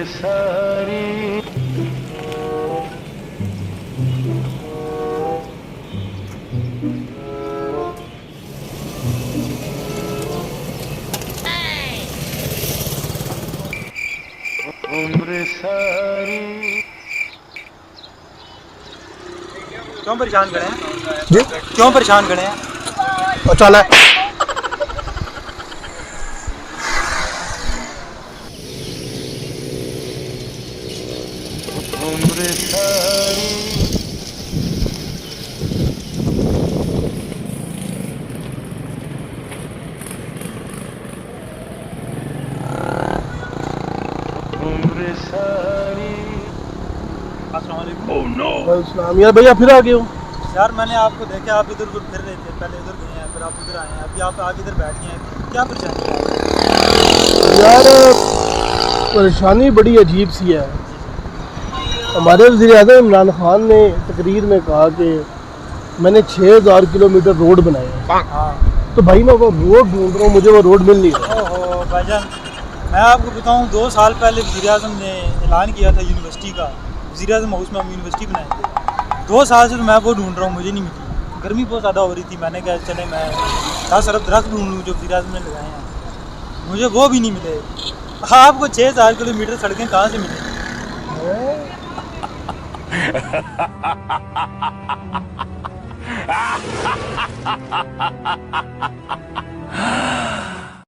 सारी उम्र सारी। क्यों परेशान करे हैं जी क्यों परेशान करे हैं? और चला उम्र सारी उम्र सारी। अस्सलाम वालेकुम। इस्लाम यार भैया फिर आ गए हो। यार मैंने आपको देखा, आप इधर उधर फिर रहे थे, पहले उधर गए हैं फिर आप इधर आए हैं, अभी आप आगे इधर बैठ गए हैं, क्या परेशानी है? यार परेशानी बड़ी अजीब सी है। हमारे वज़ीर-ए-आज़म इमरान खान ने तकरीर में कहा कि मैंने 6000 किलोमीटर रोड बनाए हैं। हाँ। तो भाई मैं वो रोड ढूंढ रहा हूँ, मुझे वो रोड मिल नहीं रहा। ओहो भाईजान, मैं आपको बताऊं 2 साल पहले वज़ीर-ए-आज़म ने ऐलान किया था यूनिवर्सिटी का, वज़ीर-ए-आज़म हाउस में हम यूनिवर्सिटी बनाएंगे। 2 साल से तो मैं वो ढूंढ रहा हूँ, मुझे नहीं मिली। गर्मी बहुत ज़्यादा हो रही थी, मैंने कहा चले मैं 10 अरब दरख्त ढूंढ लूँ जो वज़ीर-ए-आज़म ने लगाए हैं, मुझे वो भी नहीं मिले। आपको 6000 किलोमीटर सड़कें कहाँ से मिलेंगी?